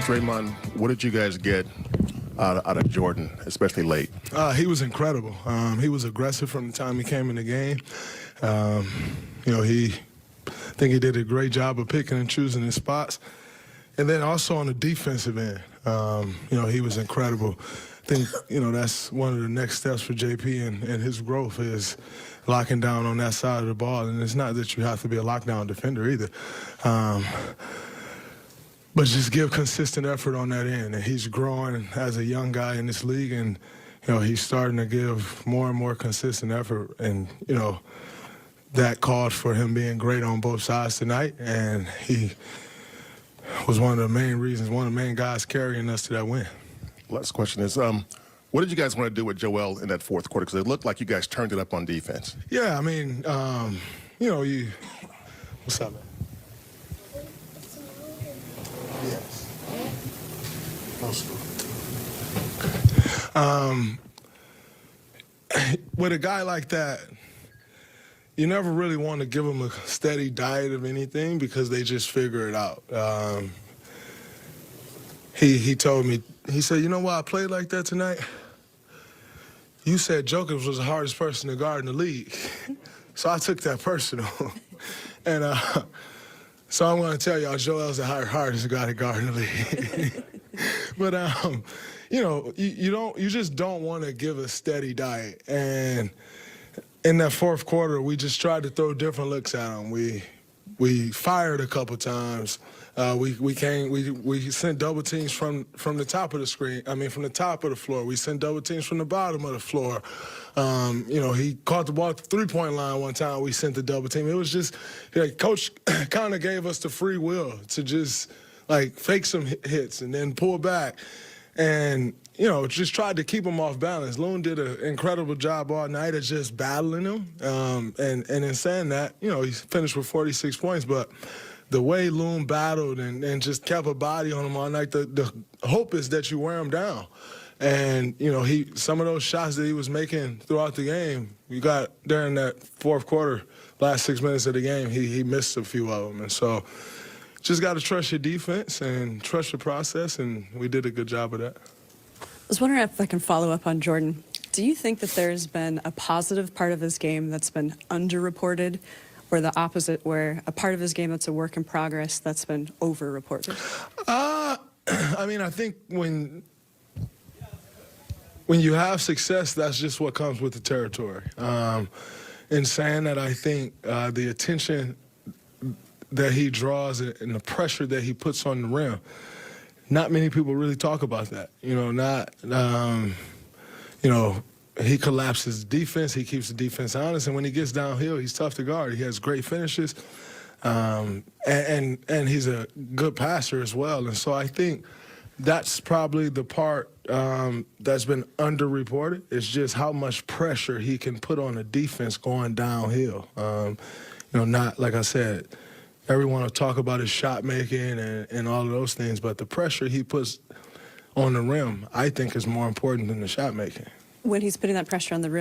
Draymond, what did you guys get out of Jordan, especially late? He was incredible. He was aggressive from the time he came in the game. I think he did a great job of picking and choosing his spots. And then also on the defensive end, he was incredible. I think, that's one of the next steps for JP and his growth is locking down on that side of the ball. And it's not that you have to be a lockdown defender either. But just give consistent effort on that end. And he's growing as a young guy in this league, and, he's starting to give more and more consistent effort. And, that called for him being great on both sides tonight. And he was one of the main reasons, one of the main guys carrying us to that win. Last question is, what did you guys want to do with Joel in that fourth quarter? Because it looked like you guys turned it up on defense. Yeah, what's up, man? Yes. No school. With a guy like that, you never really want to give them a steady diet of anything because they just figure it out. He told me, he said, you know why I played like that tonight? You said Jokic was the hardest person to guard in the league. So I took that personal. And so I'm going to tell y'all, Joel's the hardest guy to guard in the league. But, you just don't want to give a steady diet. And in that fourth quarter, we just tried to throw different looks at him. We fired a couple times. We sent double teams from the top of the screen. From the top of the floor. We sent double teams from the bottom of the floor. He caught the ball at the three-point line one time. We sent the double team. It was just, Coach kind of gave us the free will to just, fake some hits and then pull back. And, just tried to keep him off balance. Loon did an incredible job all night of just battling him. And in saying that, he finished with 46 points. But the way Loon battled and just kept a body on him all night, the hope is that you wear him down. And, some of those shots that he was making throughout the game, you got during that fourth quarter, last 6 minutes of the game, he missed a few of them. And so just got to trust your defense and trust your process, and we did a good job of that. I was wondering if I can follow up on Jordan. Do you think that there's been a positive part of his game that's been underreported, or the opposite, where a part of his game that's a work in progress that's been overreported? I think when you have success, that's just what comes with the territory. In saying that, I think the attention that he draws and the pressure that he puts on the rim, not many people really talk about that. He collapses defense. He keeps the defense honest. And when he gets downhill, he's tough to guard. He has great finishes. And he's a good passer as well. And so I think that's probably the part that's been underreported. It's just how much pressure he can put on the defense going downhill. Not, like I said, everyone will talk about his shot making and all of those things, but the pressure he puts on the rim, I think, is more important than the shot making. When he's putting that pressure on the rim,